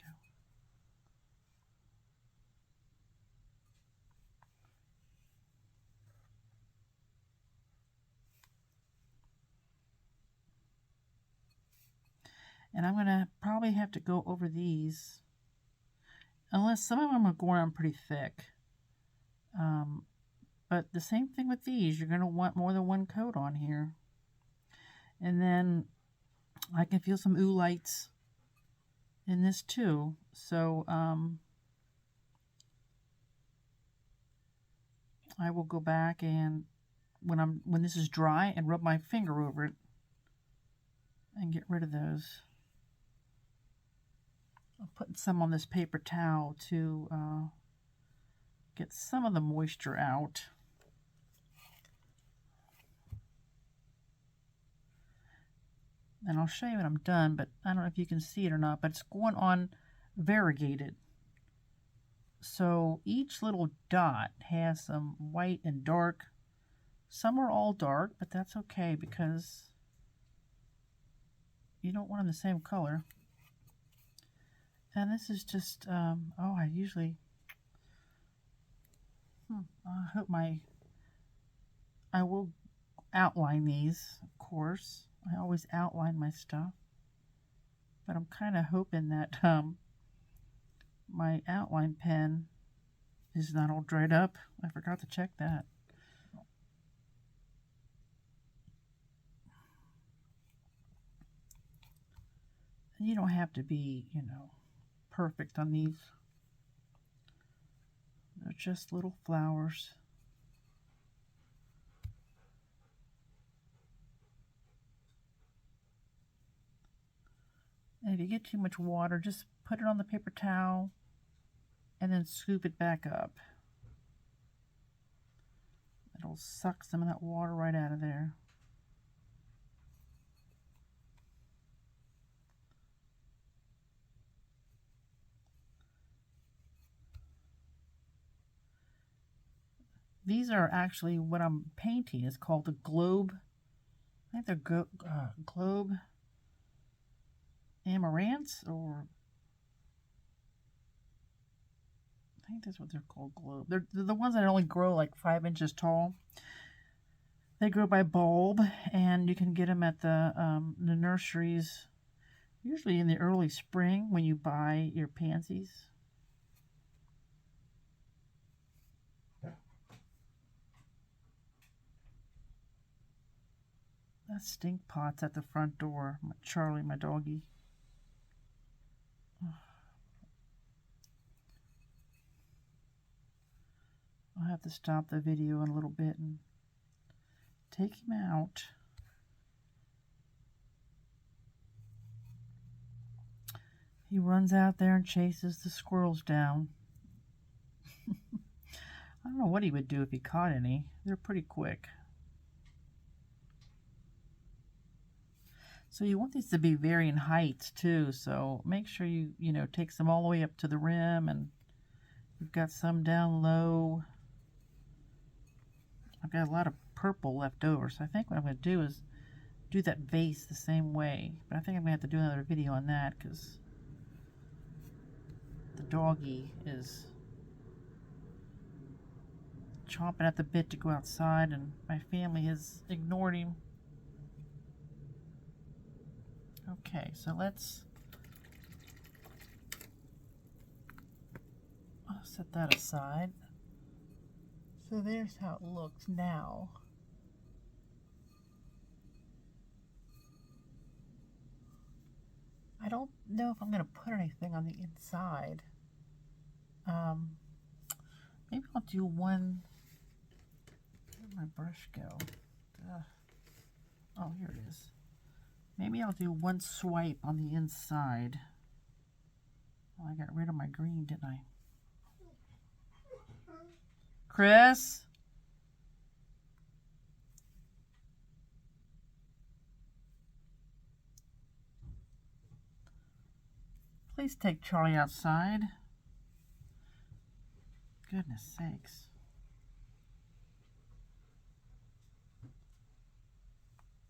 And I'm going to probably have to go over these, unless some of them are going on pretty thick. But the same thing with these, you're going to want more than one coat on here. And then I can feel some oolites in this too. So I will go back and when this is dry and rub my finger over it and get rid of those. I'll put some on this paper towel to get some of the moisture out. And I'll show you when I'm done, but I don't know if you can see it or not, but it's going on variegated. So each little dot has some white and dark. Some are all dark, but that's okay because you don't want them the same color. And this is just, I usually, I hope I will outline these, of course. I always outline my stuff. But I'm kind of hoping that my outline pen is not all dried up. I forgot to check that. And you don't have to be, perfect on these. They're just little flowers. And if you get too much water, just put it on the paper towel and then scoop it back up. It'll suck some of that water right out of there. These are actually what I'm painting. It's called the globe. I think they're globe amaranths, or I think that's what they're called, globe. They're the ones that only grow like 5 inches tall. They grow by bulb, and you can get them at the nurseries. Usually in the early spring when you buy your pansies. That stink pot's at the front door. Charlie, my doggy. I'll have to stop the video in a little bit and take him out. He runs out there and chases the squirrels down. I don't know what he would do if he caught any. They're pretty quick. So you want these to be varying heights too, so make sure you take some all the way up to the rim, and you've got some down low. I've got a lot of purple left over, so I think what I'm going to do is do that vase the same way. But I think I'm going to have to do another video on that because the doggy is chomping at the bit to go outside, and my family has ignored him. Okay, so I'll set that aside. So there's how it looks now. I don't know if I'm going to put anything on the inside. Maybe I'll do one. Where'd my brush go? Oh, here it is. Maybe I'll do one swipe on the inside. Oh, I got rid of my green, didn't I? Chris? Please take Charlie outside. Goodness sakes.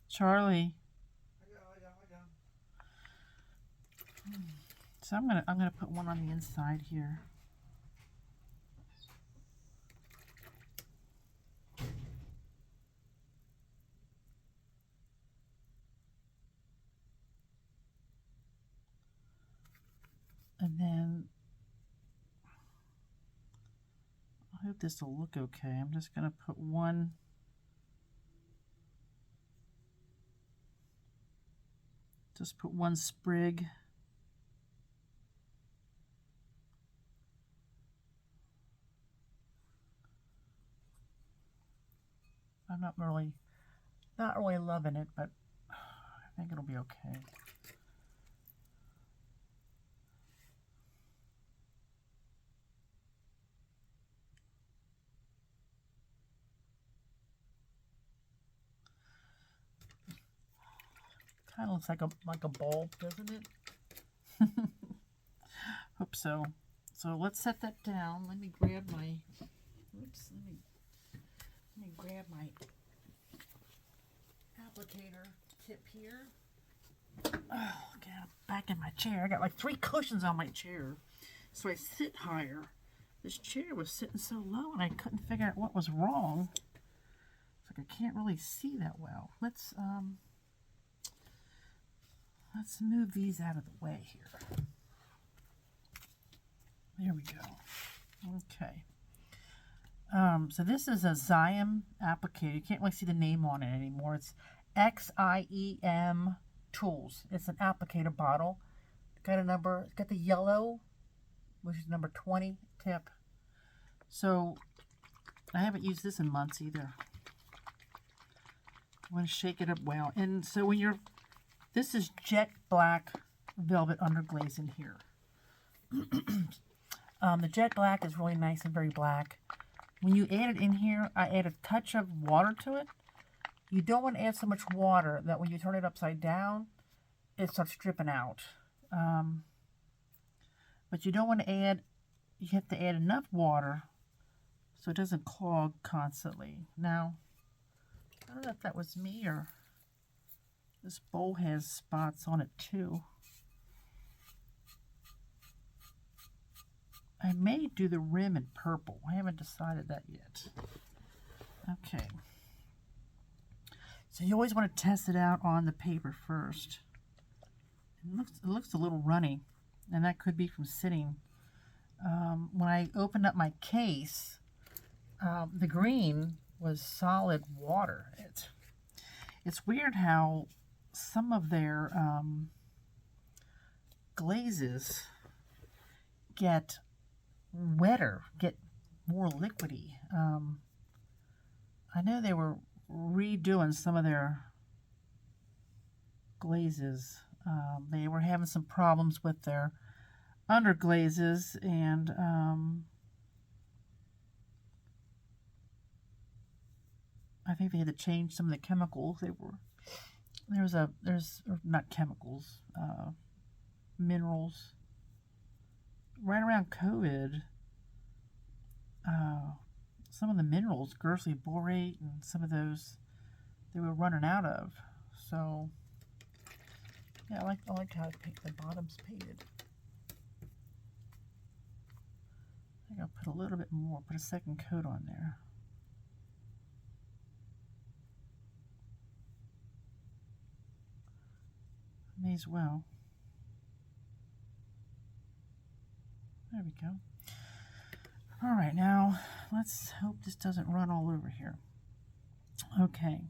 Charlie. So I'm gonna put one on the inside here. And then I hope this will look okay. I'm just gonna put one. Just put one sprig. I'm not really loving it, but I think it'll be okay. Kind of looks like a bulb, doesn't it? Hope so. So let's set that down. Let me grab my. Oops. Let me grab my applicator tip here. Oh, get back in my chair. I got like 3 cushions on my chair, so I sit higher. This chair was sitting so low, and I couldn't figure out what was wrong. It's like I can't really see that well. Let's move these out of the way here. There we go. Okay. So this is a Xiem applicator. You can't really see the name on it anymore. It's XIEM Tools. It's an applicator bottle. Got a number. It's got the yellow, which is number 20 tip. So I haven't used this in months either. I want to shake it up well. And so when you're, this is jet black velvet underglaze in here. The jet black is really nice and very black. When you add it in here, I add a touch of water to it. You don't want to add so much water that when you turn it upside down, it starts dripping out. But you don't want to add, you have to add enough water so it doesn't clog constantly. Now, I don't know if that was me or this bowl has spots on it too. I may do the rim in purple. I haven't decided that yet. Okay. So you always want to test it out on the paper first. It looks a little runny, and that could be from sitting. When I opened up my case, the green was solid water. It's weird how some of their glazes get wetter, get more liquidy. I know they were redoing some of their glazes. They were having some problems with their underglazes, and I think they had to change some of the chemicals. There's not chemicals, minerals. Right around COVID, some of the minerals, Guernsey borate, and some of those, they were running out of. So yeah, I like how the bottom's painted. I think I'll put a little bit more, put a second coat on there. May as well. There we go. All right, now let's hope this doesn't run all over here. Okay.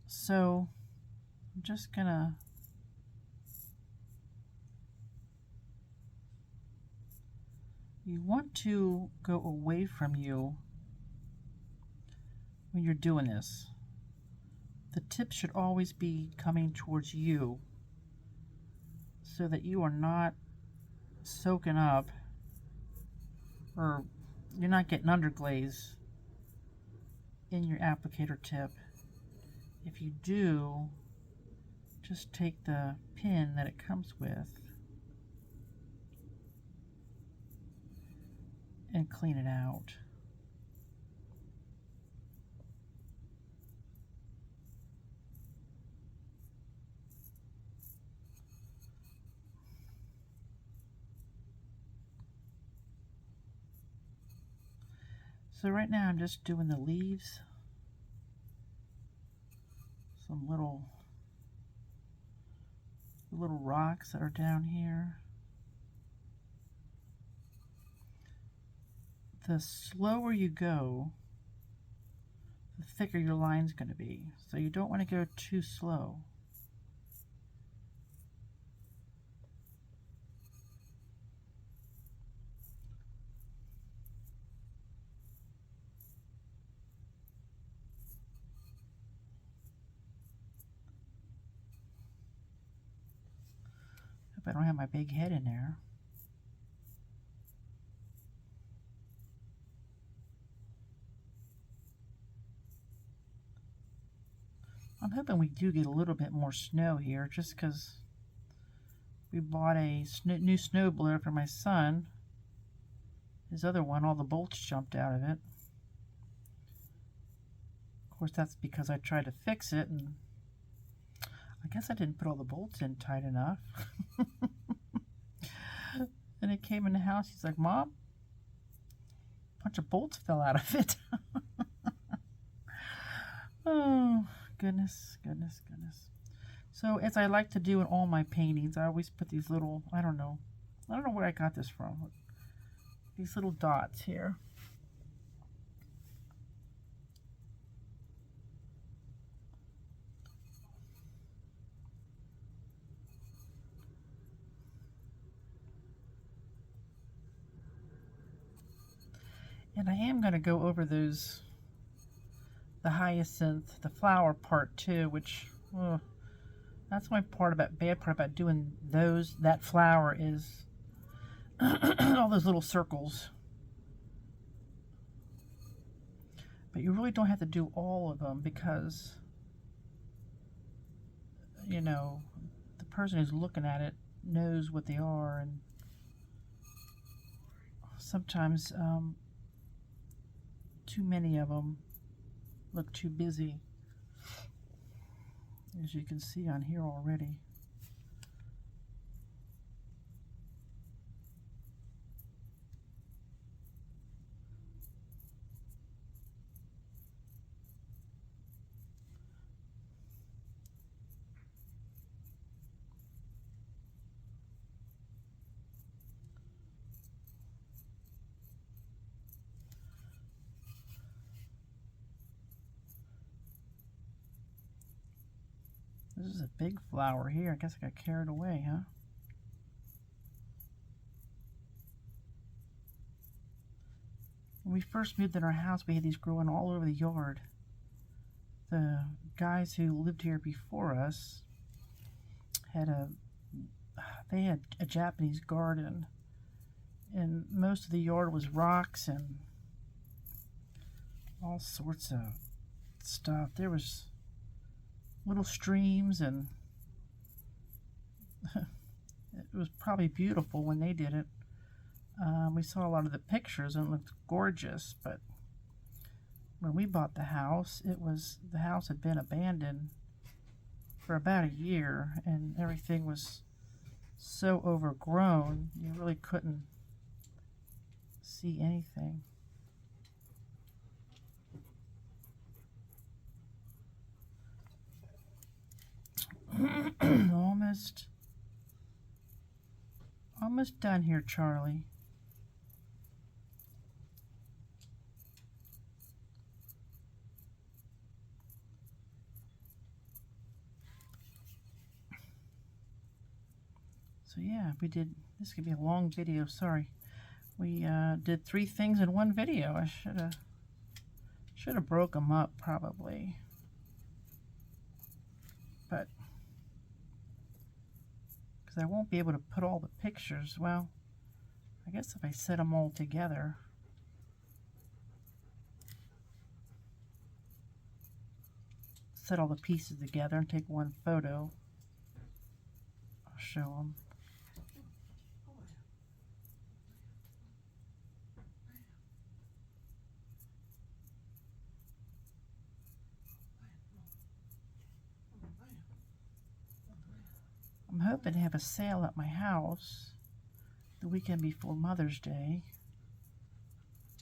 So I'm just gonna you want to go away from you when you're doing this. The tip should always be coming towards you so that you are not soaking up, or you're not getting underglaze in your applicator tip. If you do, just take the pin that it comes with and clean it out. So right now I'm just doing the leaves, some little rocks that are down here. The slower you go, the thicker your line's going to be. So you don't want to go too slow. Hope I don't have my big head in there. I'm hoping we do get a little bit more snow here, just because we bought a new snow blower for my son. His other one, all the bolts jumped out of it. Of course, that's because I tried to fix it, and I guess I didn't put all the bolts in tight enough. And it came in the house, he's like, "Mom, a bunch of bolts fell out of it." Oh, goodness, goodness, goodness. So, as I like to do in all my paintings, I always put these little, I don't know where I got this from, these little dots here. And I am going to go over those, the hyacinth, the flower part too, which, that's my bad part about doing that flower is all those little circles. But you really don't have to do all of them, because, you know, the person who's looking at it knows what they are, and sometimes too many of them look too busy, as you can see on here already. This is a big flower here. I guess I got carried away, huh? When we first moved in our house, we had these growing all over the yard. The guys who lived here before us had they had a Japanese garden, and most of the yard was rocks and all sorts of stuff. There was little streams, and it was probably beautiful when they did it. We saw a lot of the pictures and it looked gorgeous, but when we bought the house, the house had been abandoned for about a year, and everything was so overgrown you really couldn't see anything. Almost done here, Charlie. So yeah, we did, this could be a long video, sorry. We did 3 things in one video. I should have broke them up probably. But because I won't be able to put all the pictures, well, I guess if I set them all together. Set all the pieces together and take one photo. I'll show them. I'm hoping to have a sale at my house the weekend before Mother's Day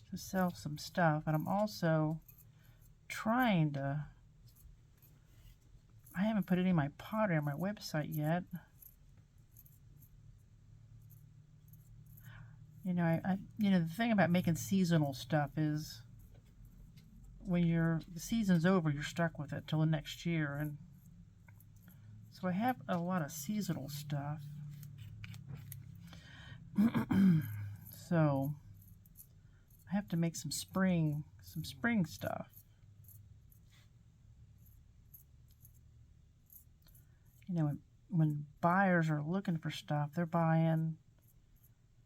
to sell some stuff, and I'm also trying to, I haven't put any of my pottery on my website yet. You know, the thing about making seasonal stuff is when the season's over, you're stuck with it till the next year, and so I have a lot of seasonal stuff. So I have to make some spring stuff. You know, when buyers are looking for stuff, they're buying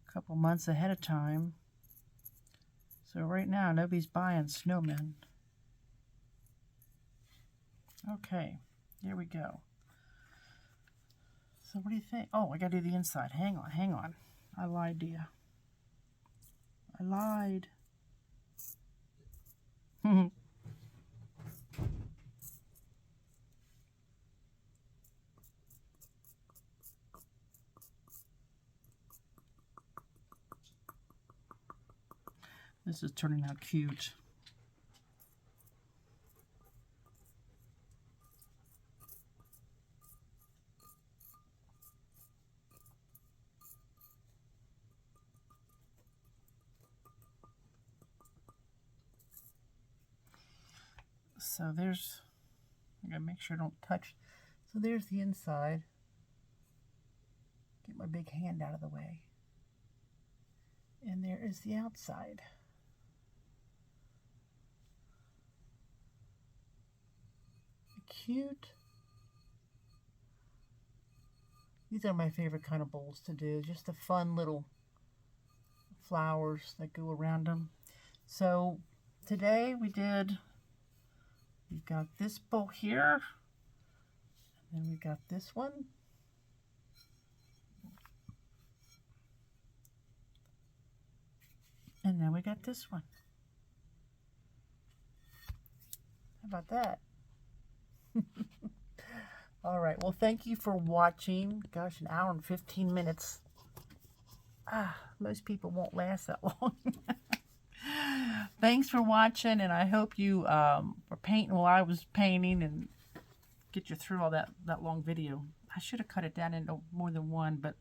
a couple months ahead of time. So right now, nobody's buying snowmen. Okay, here we go. So what do you think? Oh, I gotta do the inside. Hang on. I lied to you. I lied. This is turning out cute. So there's, I gotta make sure I don't touch. So there's the inside. Get my big hand out of the way. And there is the outside. Cute. These are my favorite kind of bowls to do. Just the fun little flowers that go around them. So today we've got this bowl here, and then we got this one. And then we got this one. How about that? All right, well, thank you for watching. Gosh, an hour and 15 minutes. Most people won't last that long. Thanks for watching, and I hope you were painting while I was painting and get you through all that long video. I should have cut it down into more than one, but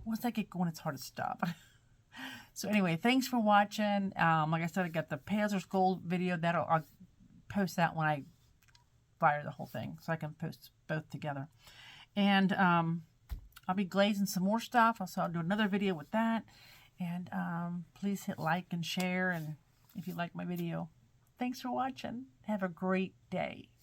once I get going, it's hard to stop. So anyway, thanks for watching. Like I said, I got the Pazers Gold video. I'll post that when I fire the whole thing so I can post both together. And I'll be glazing some more stuff. So I'll do another video with that. And please hit like and share, and if you like my video. Thanks for watching. Have a great day.